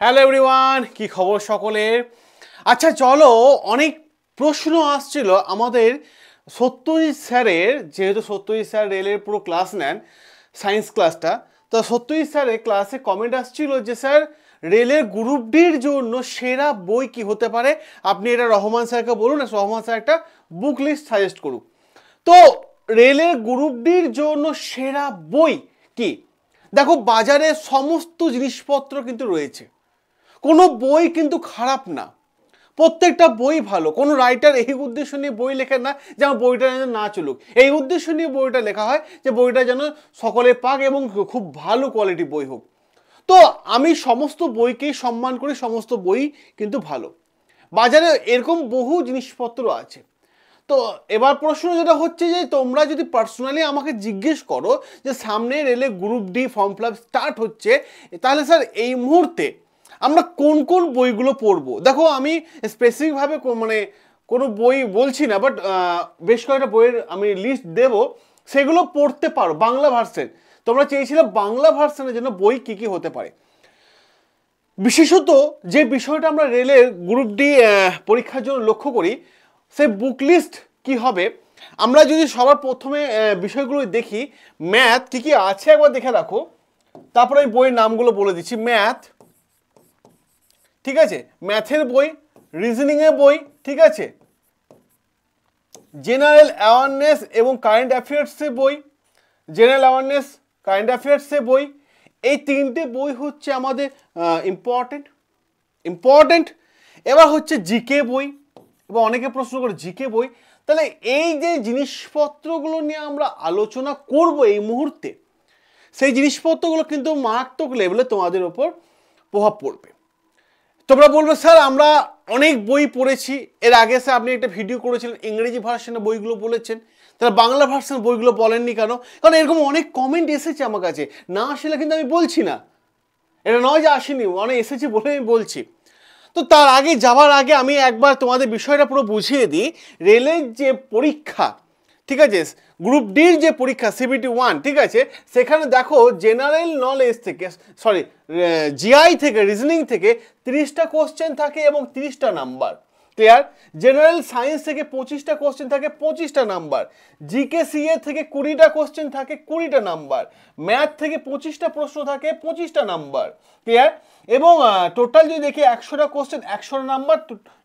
Hello everyone, কি খবর সকলের? আচ্ছা চলো, অনেক প্রশ্ন আসছিল আমাদের সত্যজিৎ স্যারের, যেহেতু সত্যজিৎ স্যার রেলের পুরো ক্লাস নেন, সায়েন্স ক্লাসটা। তো সত্যজিৎ স্যারের ক্লাসে কমেন্ট আসছিল যে স্যার রেলের গ্রুপ ডির জন্য সেরা বই কি হতে পারে, আপনি এটা রহমান স্যারকে বলুন, রহমান স্যার একটা বুক লিস্ট সাজেস্ট করুক। তো রেলের গ্রুপ ডির জন্য সেরা বই কি? দেখো, বাজারে সমস্ত জিনিসপত্র কিন্তু রয়েছে, কোনো বই কিন্তু খারাপ না, প্রত্যেকটা বই ভালো। কোনো রাইটার এই উদ্দেশ্য নিয়ে বই লেখেন না যে আমার বইটা যেন না চলুক, এই উদ্দেশ্য নিয়ে বইটা লেখা হয় যে বইটা যেন সকলে পাক এবং খুব ভালো কোয়ালিটি বই হোক। তো আমি সমস্ত বইকেই সম্মান করি, সমস্ত বই কিন্তু ভালো। বাজারে এরকম বহু জিনিসপত্র আছে। তো এবার প্রশ্ন যেটা হচ্ছে যে তোমরা যদি পার্সোনালি আমাকে জিজ্ঞেস করো যে সামনে রেলে group D form fill up start হচ্ছে, তাহলে স্যার এই মুহূর্তে আমরা কোন কোন বইগুলো পড়বো? দেখো, আমি স্পেসিফিকভাবে মানে কোনো বই বলছি না, বাট বেশ কয়েকটা বইয়ের আমি লিস্ট দেব, সেগুলো পড়তে পারো। বাংলা ভার্সন, তোমরা চেয়েছিলে বাংলা ভার্সনের জন্য বই কি কি হতে পারে। বিশেষত যে বিষয়টা আমরা রেলের গ্রুপ ডি পরীক্ষার জন্য লক্ষ্য করি, সেই বুক লিস্ট কি হবে। আমরা যদি সবার প্রথমে বিষয়গুলো দেখি, ম্যাথ কি কি আছে একবার দেখে রাখো, তারপরে এই বইয়ের নামগুলো বলে দিচ্ছি। ম্যাথ, ঠিক আছে, ম্যাথের বই, রিজনিংয়ের বই, ঠিক আছে, জেনারেল অ্যাওয়ারনেস এবং কারেন্ট অ্যাফেয়ার্সের বই, জেনারেল অ্যাওয়ারনেস, কারেন্ট অ্যাফেয়ার্সের বই, এই তিনটে বই হচ্ছে আমাদের ইম্পর্টেন্ট। এবার হচ্ছে জিকে বই, এবং অনেকে প্রশ্ন করে জিকে বই। তাহলে এই যে জিনিসপত্রগুলো নিয়ে আমরা আলোচনা করব এই মুহূর্তে, সেই জিনিসপত্রগুলো কিন্তু মারাত্মক লেভেলে তোমাদের ওপর প্রভাব পড়বে। তোমরা বলবে স্যার আমরা অনেক বই পড়েছি, এর আগে স্যার আপনি একটা ভিডিও করেছিলেন ইংরেজি ভার্সনের বইগুলো বলেছেন, তাহলে বাংলা ভার্সন বইগুলো বলেননি কেন? কারণ এরকম অনেক কমেন্ট এসেছে আমার কাছে, না আসলে কিন্তু আমি বলছি না, এটা নয় যে আসেনি, অনেক এসেছে বলে আমি বলছি। তো তার আগে যাওয়ার আগে আমি একবার তোমাদের বিষয়টা পুরো বুঝিয়ে দিই। রেলের যে পরীক্ষা, ঠিক আছে, গ্রুপ ডির যে পরীক্ষা CBT 1, ঠিক আছে, সেখানে দেখো জেনারেল নলেজ থেকে, সরি, জিআই থেকে, রিজনিং থেকে 30টা কোশ্চেন থাকে এবং 30টা নাম্বার। ক্লিয়ার? জেনারেল সায়েন্স থেকে 25টা কোশ্চেন থাকে, 25টা নাম্বার। জিকে সিএ থেকে 20টা কোশ্চেন থাকে, 20টা নাম্বার। ম্যাথ থেকে 25টা প্রশ্ন থাকে, 25টা নাম্বার। ক্লিয়ার? এবং টোটাল যদি দেখি 100টা কোশ্চেন, 100টা নাম্বার,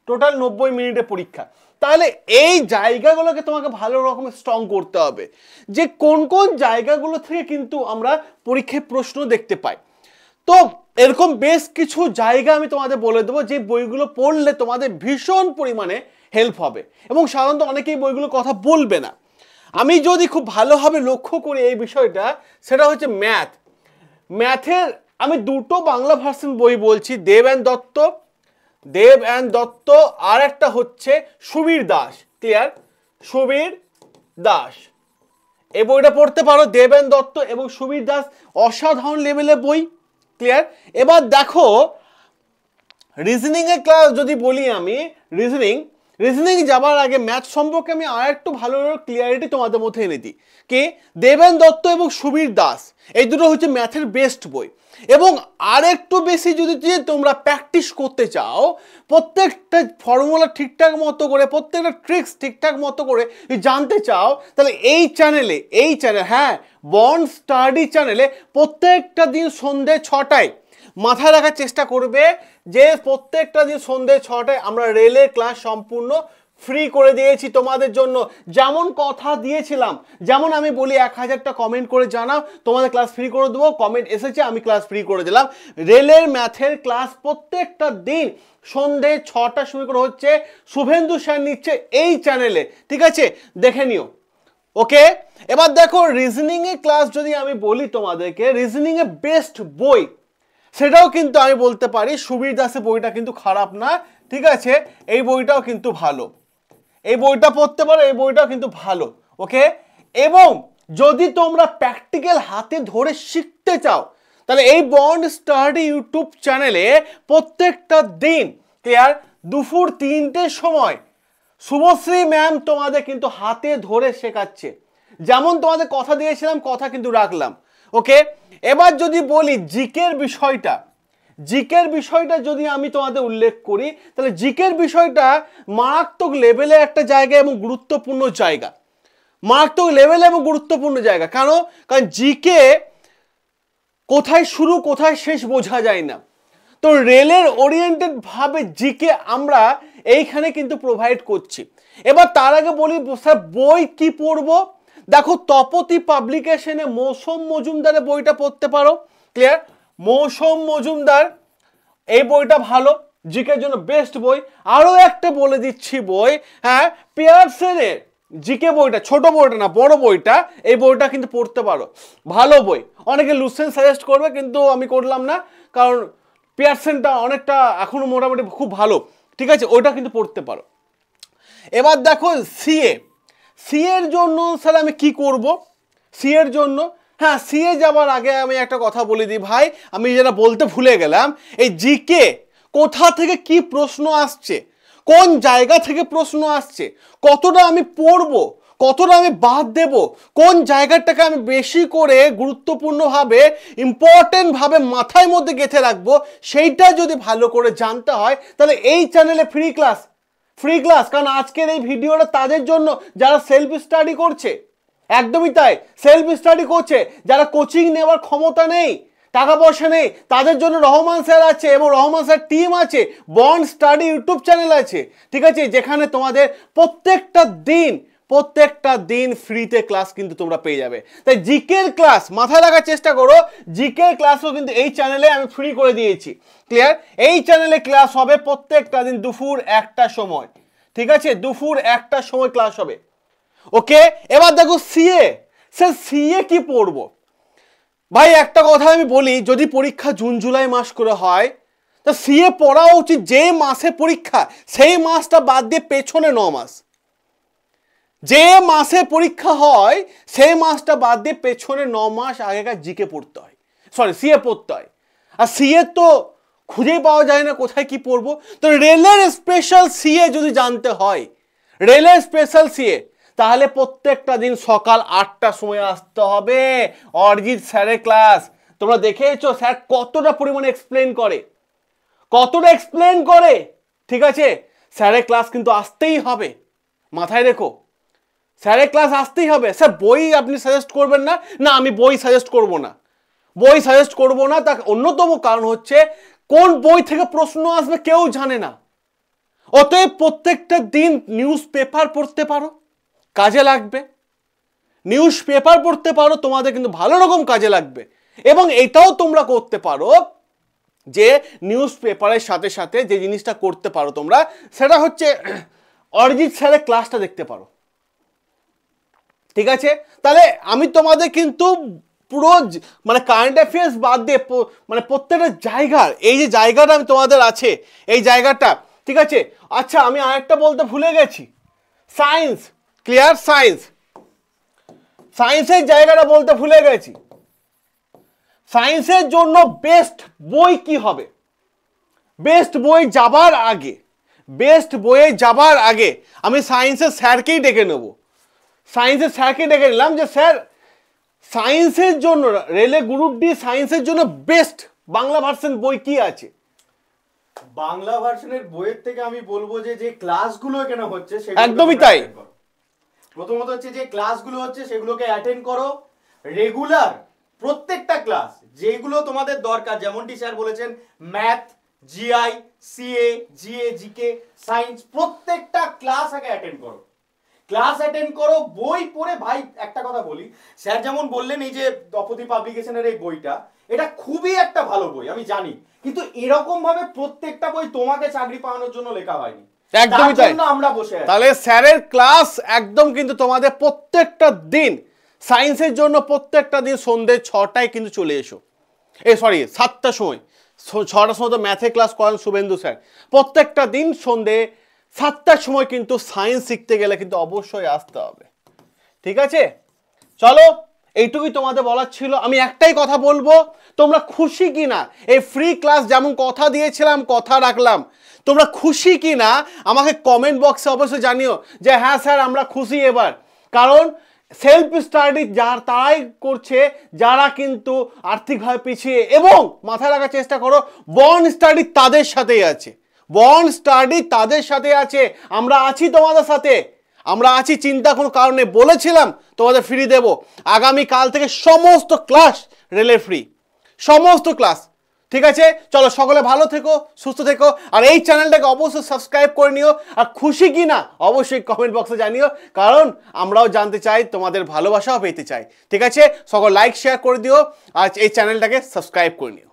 টোটাল 90 মিনিটের পরীক্ষা। তাহলে এই জায়গাগুলোকে তোমাকে ভালো রকমের স্ট্রং করতে হবে, যে কোন কোন জায়গাগুলো থেকে কিন্তু আমরা পরীক্ষায় প্রশ্ন দেখতে পাই। তো এরকম বেশ কিছু জায়গা আমি তোমাদের বলে দেবো, যে বইগুলো পড়লে তোমাদের ভীষণ পরিমাণে হেল্প হবে, এবং সাধারণত অনেকেই বইগুলো কথা বলবে না। আমি যদি খুব ভালোভাবে লক্ষ্য করি এই বিষয়টা, সেটা হচ্ছে ম্যাথের আমি দুটো বাংলা ভার্সন বই বলছি, দেব অ্যান্ড দত্ত, আর একটা হচ্ছে সুবীর দাস। ক্লিয়ার? সুবীর দাস, এই বইটা পড়তে পারো, দেব অ্যান্ড দত্ত এবং সুবীর দাস, অসাধারণ লেভেলের বই। ক্লিয়ার? এবার দেখো, রিজনিং এর ক্লাস যদি বলি, আমি রিজনিং যাবার আগে ম্যাথ সম্পর্কে আমি আর একটু ভালো ক্লিয়ারিটি তোমাদের মধ্যে এনে দিই। কে? দেবেন দত্ত এবং সুবীর দাস, এই দুটো হচ্ছে ম্যাথের বেস্ট বই। এবং আর একটু বেশি যদি তোমরা প্র্যাকটিস করতে চাও, প্রত্যেকটা ফর্মুলা ঠিকঠাক মতো করে, প্রত্যেকটা ট্রিক্স ঠিকঠাক মতো করে জানতে চাও, তাহলে এই চ্যানেল, হ্যাঁ, বন্ড স্টাডি চ্যানেলে প্রত্যেকটা দিন সন্ধ্যে 6টায় মাথায় রাখার চেষ্টা করবে যে প্রত্যেকটা দিন সন্ধ্যে 6টায় আমরা রেলের ক্লাস সম্পূর্ণ ফ্রি করে দিয়েছি তোমাদের জন্য। যেমন কথা দিয়েছিলাম, যেমন আমি বলি 1000টা কমেন্ট করে জানাও, তোমাদের ক্লাস ফ্রি করে দেবো, কমেন্ট এসেছে, আমি ক্লাস ফ্রি করে দিলাম। রেলের ম্যাথের ক্লাস প্রত্যেকটা দিন সন্ধ্যে 6টা শুরু করে হচ্ছে, শুভেন্দু স্যার নিচ্ছে এই চ্যানেলে, ঠিক আছে, দেখে নিও। ওকে, এবার দেখো রিজনিং এর ক্লাস যদি আমি বলি তোমাদেরকে, রিজনিং এর বেস্ট বই, সেটাও কিন্তু আমি বলতে পারি সুবীর দাসের বইটা কিন্তু খারাপ না, ঠিক আছে, এই বইটাও কিন্তু ভালো, এই বইটা পড়তে পারো, এই বইটাও কিন্তু ভালো। ওকে, এবং যদি তোমরা প্র্যাকটিক্যাল হাতে ধরে শিখতে চাও, তাহলে এই বন্ড স্টাডি ইউটিউব চ্যানেলে প্রত্যেকটা দিন, ক্লিয়ার, দুপুর 3টের সময় শুভশ্রী ম্যাম তোমাদের কিন্তু হাতে ধরে শেখাচ্ছে। যেমন তোমাদের কথা দিয়েছিলাম, কথা কিন্তু রাখলাম। ওকে, এবার যদি বলি জিকের বিষয়টা, জিকের বিষয়টা যদি আমি তোমাদের উল্লেখ করি, তাহলে জিকের বিষয়টা মারাত্মক লেভেলে একটা জায়গা এবং গুরুত্বপূর্ণ জায়গা, মারাত্মক লেভেলে এবং গুরুত্বপূর্ণ জায়গা। কারণ জিকে কোথায় শুরু কোথায় শেষ বোঝা যায় না। তো রেলের ওরিয়েন্টেড ভাবে জিকে আমরা এইখানে কিন্তু প্রোভাইড করছি। এবার তার আগে বলি স্যার বই কি পড়বো। দেখো তপতি পাবলিকেশনে মৌসুম মজুমদারের বইটা পড়তে পারো। ক্লিয়ার? মৌসুম মজুমদার এই বইটা ভালো, জিকের জন্য বেস্ট বই। আরো একটা বলে দিচ্ছি বই, হ্যাঁ, পিয়ারসনের জিকে বইটা, ছোট বইটা না বড় বইটা, এই বইটা কিন্তু পড়তে পারো, ভালো বই। অনেকে লুসেন সাজেস্ট করবে কিন্তু আমি করলাম না, কারণ পিয়ারসনটা অনেকটা এখনো মোটামুটি খুব ভালো, ঠিক আছে, ওইটা কিন্তু পড়তে পারো। এবার দেখো সিএ, সিএ এর জন্য স্যার আমি কি করব? সিএ এর জন্য, হ্যাঁ, সিএ যাবার আগে আমি একটা কথা বলে দিই ভাই, আমি যেটা বলতে ভুলে গেলাম, এই জিকে কোথা থেকে কি প্রশ্ন আসছে, কোন জায়গা থেকে প্রশ্ন আসছে, কতটা আমি পড়বো, কতটা আমি বাদ দেব, কোন জায়গাটাকে আমি বেশি করে গুরুত্বপূর্ণভাবে ইম্পর্টেন্টভাবে মাথায় মধ্যে গেঁথে রাখবো, সেইটা যদি ভালো করে জানতে হয় তাহলে এই চ্যানেলে ফ্রি ক্লাস, ফ্রি ক্লাস। কারণ আজকের এই ভিডিওটা তাদের জন্য যারা সেলফ স্টাডি করছে, একদমই তাই, সেলফ স্টাডি করছে, যারা কোচিং নেওয়ার ক্ষমতা নেই, টাকা পয়সা নেই, তাদের জন্য রহমান স্যার আছে এবং রহমান স্যার টিম আছে, বন্ড স্টাডি ইউটিউব চ্যানেল আছে, ঠিক আছে, যেখানে তোমাদের প্রত্যেকটা দিন ফ্রিতে ক্লাস কিন্তু তোমরা পেয়ে যাবে। তাই জিকের ক্লাস মাথায় রাখার চেষ্টা করো, জিকের ক্লাসও কিন্তু এই চ্যানেলে আমি ফ্রি করে দিয়েছি। ক্লিয়ার? এই চ্যানেলে ক্লাস হবে প্রত্যেকটা দিন দুপুর 1টার সময়, ঠিক আছে, দুপুর 1টার সময় ক্লাস হবে। ওকে, এবার দেখো সিএ, স্যার সিএ কি পড়বো? ভাই একটা কথা আমি বলি, যদি পরীক্ষা জুন জুলাই মাস করে হয় তা সিএ পড়া উচিত যে মাসে পরীক্ষা সেই মাসটা বাদ দিয়ে পেছনে 9 মাস, যে মাসে পরীক্ষা হয় সেই মাসটা বাদ দিয়ে পেছনে 9 মাস আগেকার জিকে পড়তে হয়, সরি সিএ পড়তে হয়। আর সিএ তো খুঁজেই পাওয়া যায় না কোথায় কি পড়বো। তো রেলের স্পেশাল সিএ যদি জানতে হয়, রেলের স্পেশাল সিএ, তাহলে প্রত্যেকটা দিন সকাল 8টার সময় আসতে হবে অরিজিৎ স্যারের ক্লাস। তোমরা দেখেছো স্যার কতটা পরিমাণে এক্সপ্লেন করে, কতটা এক্সপ্লেন করে, ঠিক আছে, স্যারের ক্লাস কিন্তু আসতেই হবে, মাথায় রেখো, স্যারের ক্লাস আসতেই হবে। স্যার বই আপনি সাজেস্ট করবেন না? না, আমি বই সাজেস্ট করব না, বই সাজেস্ট করব না। তার অন্যতম কারণ হচ্ছে কোন বই থেকে প্রশ্ন আসবে কেউ জানে না। অতএব প্রত্যেকটা দিন নিউজ পেপার পড়তে পারো, কাজে লাগবে, নিউজ পেপার পড়তে পারো, তোমাদের কিন্তু ভালো রকম কাজে লাগবে। এবং এটাও তোমরা করতে পারো যে নিউজ পেপারের সাথে সাথে যে জিনিসটা করতে পারো তোমরা, সেটা হচ্ছে অরিজিৎ স্যারের ক্লাসটা দেখতে পারো, ঠিক আছে। তাহলে আমি তোমাদের কিন্তু পুরো মানে কারেন্ট অ্যাফেয়ার্স বাদ দিয়ে মানে প্রত্যেকটা জায়গার এই যে জায়গাটা আমি তোমাদের আছে এই জায়গাটা, ঠিক আছে। আচ্ছা আমি আরেকটা বলতে ভুলে গেছি, সায়েন্স, ক্লিয়ার, সায়েন্স, সায়েন্সের জায়গাটা বলতে ভুলে গেছি। সায়েন্সের জন্য বেস্ট বই কি হবে? বেস্ট বই যাবার আগে, বেস্ট বইয়ে যাবার আগে আমি সায়েন্সের স্যারকেই ডেকে নেব, সায়েন্সের স্যারকে ডেকে নিলাম যে স্যার সায়েন্সের জন্য রেলে গ্রুপ ডি সায়েন্সের জন্য বেস্ট বাংলা ভার্সন বই কি আছে? বাংলা ভার্সনের বইয়ের থেকে আমি বলবো যে যে ক্লাসগুলো এখানে হচ্ছে একদমই তাই। প্রথমত হচ্ছে যে ক্লাসগুলো হচ্ছে সেগুলোকে অ্যাটেন্ড করো রেগুলার, প্রত্যেকটা ক্লাস যেগুলো তোমাদের দরকার, যেমনটি স্যার বলেছেন math, GI, CA, GA, GK, science, প্রত্যেকটা ক্লাস আগে অ্যাটেন্ড করো, ক্লাস অ্যাটেন্ড করো, বই পড়ে। ভাই একটা কথা বলি, স্যার যেমন বললেন এই যে তপতি পাবলিকেশনের এই বইটা, এটা খুবই একটা ভালো বই আমি জানি, কিন্তু এরকম ভাবে প্রত্যেকটা বই তোমাকে চাকরি পাওয়ানোর জন্য লেখা হয়নি, একদমই তাই। আমরা বসে আছি। তাহলে স্যারের ক্লাস একদম কিন্তু তোমাদের প্রত্যেকটা দিন, সায়েন্সের জন্য প্রত্যেকটা দিন সন্ধ্যে 6টায় কিন্তু চলে এসো, এই সরি 7টার সময়, 6টার সময় তো ম্যাথের ক্লাস করেন শুভেন্দু স্যার, প্রত্যেকটা দিন সন্ধ্যে 7টার সময় কিন্তু সায়েন্স শিখতে গেলে কিন্তু অবশ্যই আসতে হবে, ঠিক আছে। চলো এইটুকুই তোমাদের বলার ছিল। আমি একটাই কথা বলবো, তোমরা খুশি কিনা এই ফ্রি ক্লাস যেমন কথা দিয়েছিলাম কথা রাখলাম, তোমরা খুশি কিনা আমাকে কমেন্ট বক্সে অবশ্যই জানিও যে হ্যাঁ স্যার আমরা খুশি এবার। কারণ সেলফ স্টাডি তারাই করছে যারা কিন্তু আর্থিকভাবে পিছিয়ে, এবং মাথায় রাখার চেষ্টা করো বন্ড স্টাডি তাদের সাথেই আছে, বন্ড স্টাডি তাদের সাথে আছে। আমরা আছি তোমাদের সাথে, আমরা আছি, চিন্তা কোনো কারণে বলেছিলাম তোমাদের ফ্রি দেব। আগামীকাল থেকে সমস্ত ক্লাস রেলের ফ্রি, সমস্ত ক্লাস। ঠিক আছে, চলো সকলে ভালো থেকো, সুস্থ থেকো, আর এই চ্যানেলটাকে অবশ্যই সাবস্ক্রাইব করে নিও। আর খুশি কি না অবশ্যই কমেন্ট বক্সে জানিও, কারণ আমরাও জানতে চাই, তোমাদের ভালোবাসাও পেতে চাই। ঠিক আছে, সকল লাইক শেয়ার করে দিও আর এই চ্যানেলটাকে সাবস্ক্রাইব করে নিও।